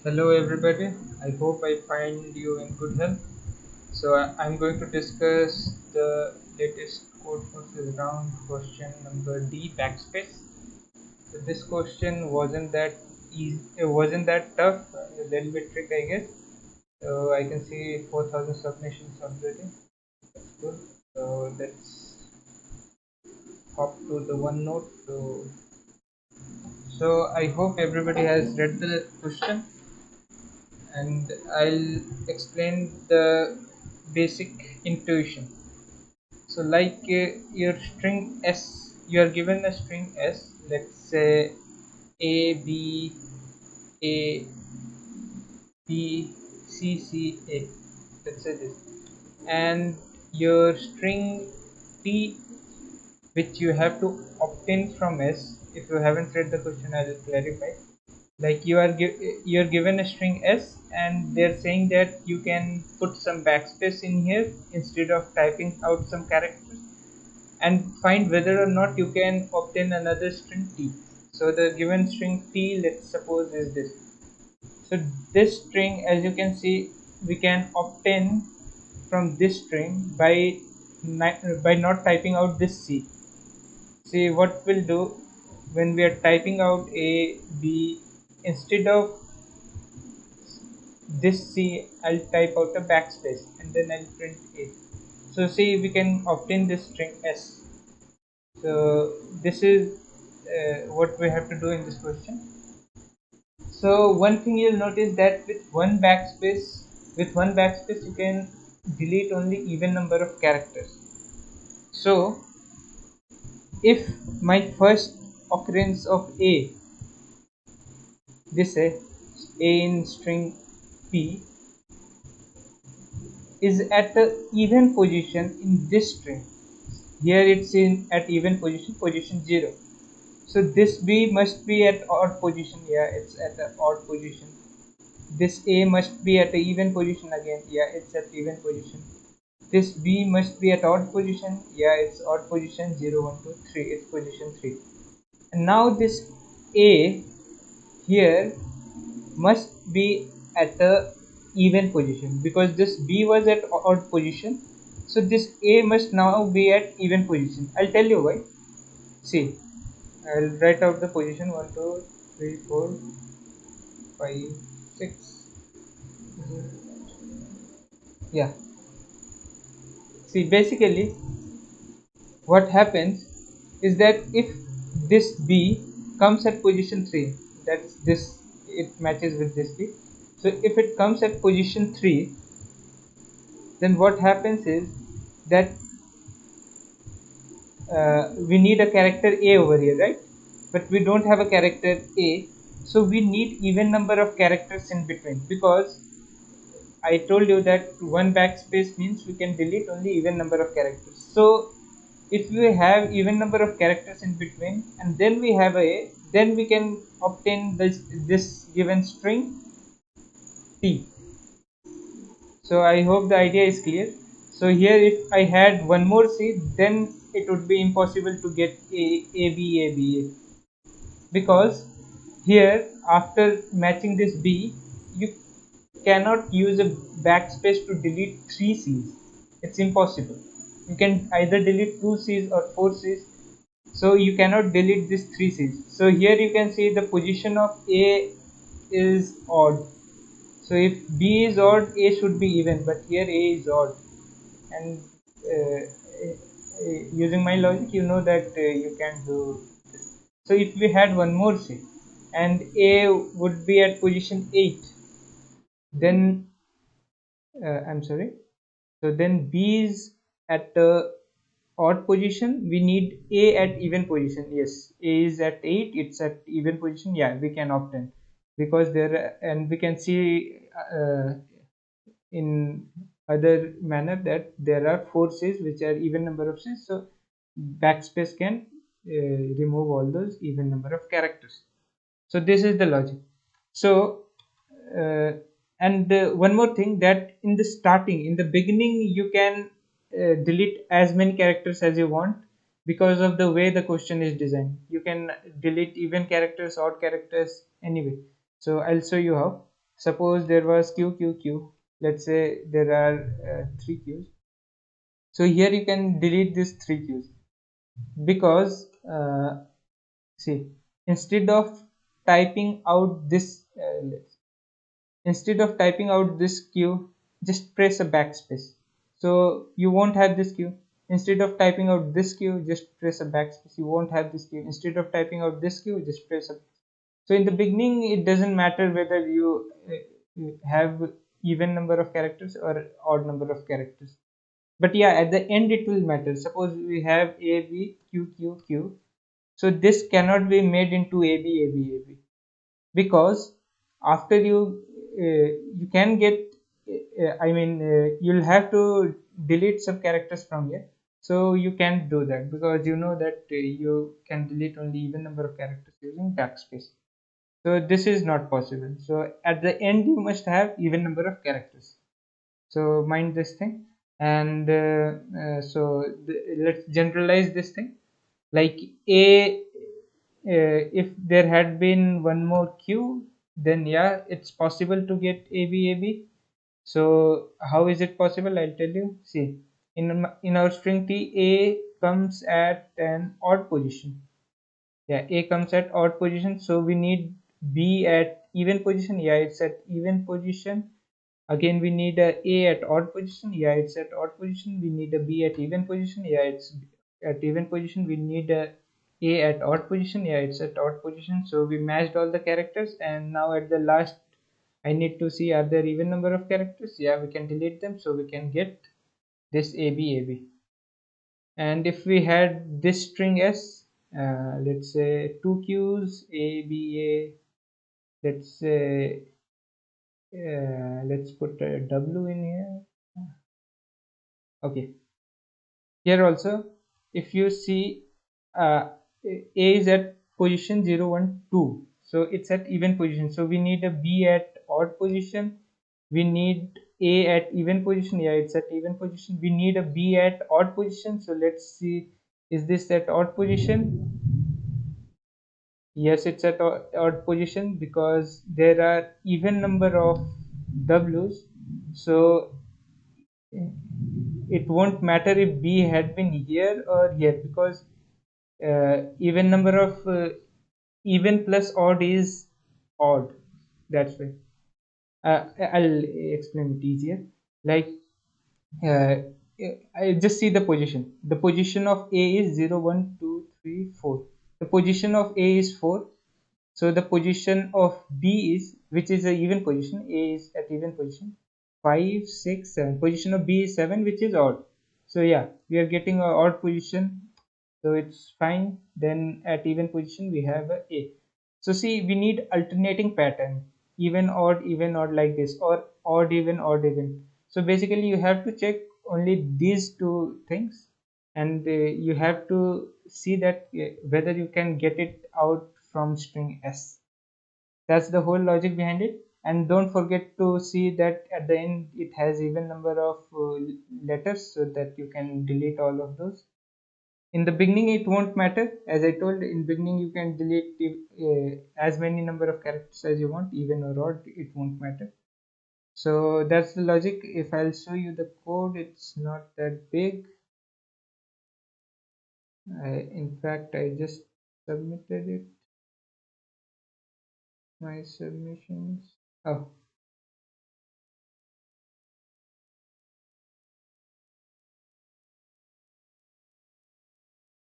Hello everybody, I hope I find you in good health. I'm going to discuss the latest Codeforces round question number D backspace. So this question wasn't that easy, it wasn't that tough, a little bit trick I guess. So I can see 4,000 submissions already. That's good. So let's hop to the OneNote. So I hope everybody has read the question and I'll explain the basic intuition. So, like your string S, you are given a string S, let's say A, B, A, B, C, C, A. Let's say this. And your string T, which you have to obtain from S. If you haven't read the question, I will clarify. Like you're given a string S, and they're saying that you can put some backspace in here instead of typing out some characters, and find whether or not you can obtain another string t. So the given string t, let's suppose, is this. So this string, as you can see, we can obtain from this string by not typing out this c. See what we'll do when we are typing out a b, instead of this c, I'll type out a backspace and then I'll print a. So see, we can obtain this string s. So this is what we have to do in this question. So one thing you'll notice that with one backspace you can delete only even number of characters. So if my first occurrence of a, this a in string p, is at the even position in this string, here it's in at even position 0. So this B must be at odd position. Yeah, it's at the odd position. This A must be at the even position again. Yeah, it's at even position. This B must be at odd position. Yeah, it's odd position 0, 1, 2, 3. It's position 3. And now this A here must be at the even position, because this B was at odd position. So this A must now be at even position. I'll tell you why. See, I'll write out the position 1, 2, 3, 4, 5, 6. Yeah. See, basically, what happens is that if this B comes at position 3, that's this, it matches with this B. So if it comes at position 3, then what happens is that we need a character A over here, right? But we don't have a character A, so we need even number of characters in between, because I told you that one backspace means we can delete only even number of characters. So if we have even number of characters in between and then we have a, then we can obtain this given string t. So I hope the idea is clear. So here if I had one more c, then it would be impossible to get a, because here after matching this b, you cannot use a backspace to delete 3 C's. It's impossible. You can either delete 2 C's or 4 C's. So you cannot delete this 3 C's. So here you can see the position of A is odd. So if B is odd, A should be even, but here A is odd. And using my logic, you know that you can do this. So if we had one more C and A would be at position 8, then I'm sorry. So then B is at the odd position. We need A at even position. Yes, A is at 8. It's at even position. Yeah, we can obtain, because there, and we can see in other manner that there are 4 C's which are even number of C's. So backspace can remove all those even number of characters. So this is the logic. So uh, and one more thing, that in the starting, in the beginning, you can delete as many characters as you want, because of the way the question is designed. You can delete even characters, odd characters, anyway. So I'll show you how. suppose there was q q q, let's say there are three q's. So here you can delete these three q's because see, instead of typing out this instead of typing out this q, just press a backspace. So you won't have this q. Instead of typing out this q, just press a backspace. You won't have this q. Instead of typing out this q, just press a. So in the beginning, it doesn't matter whether you have even number of characters or odd number of characters. But yeah, at the end it will matter. Suppose we have a b q q q. So this cannot be made into a b a b a b because after you can get you'll have to delete some characters from here. So you can't do that because you know that you can delete only even number of characters using backspace. So this is not possible. So at the end you must have even number of characters. So mind this thing. And let's generalize this thing. Like a if there had been one more q, then yeah, it's possible to get ab. So how is it possible? I'll tell you. See, in our string t, a comes at an odd position. Yeah, a comes at odd position, so we need b at even position. Yeah, it's at even position. Again, we need a at odd position. Yeah, it's at odd position. We need a b at even position. Yeah, it's at even position. We need a at odd position. Yeah, it's at odd position. So we matched all the characters, and now at the last I need to see are there even number of characters. Yeah, we can delete them, so we can get this ab. And if we had this string s, let's say two q's aba, let's say let's put a w in here. Okay, here also if you see uh, a is at position 0 1 2, so it's at even position. So we need a b at odd position, we need a at even position. Yeah, it's at even position. We need a b at odd position. So let's see, is this at odd position? Yes, it's at odd position because there are even number of w's. So it won't matter if b had been here or here because even number of even plus odd is odd. That's why I'll explain it easier. Like uh, I just see the position. The position of a is 0 1 2 3 4. The position of a is 4. So the position of b is, which is a even position, a is at even position, 5 6 7. Position of b is 7, which is odd. So yeah, we are getting a odd position, so it's fine. Then at even position we have a. So see, we need alternating pattern, even odd like this, or odd even. So basically you have to check only these two things, and you have to see that whether you can get it out from string s. That's the whole logic behind it. And don't forget to see that at the end it has even number of letters, so that you can delete all of those. In the beginning it won't matter. As I told, in beginning you can delete as many number of characters as you want, even or odd, it won't matter. So that's the logic. If I'll show you the code, it's not that big. In fact, I just submitted it, my submissions. Oh,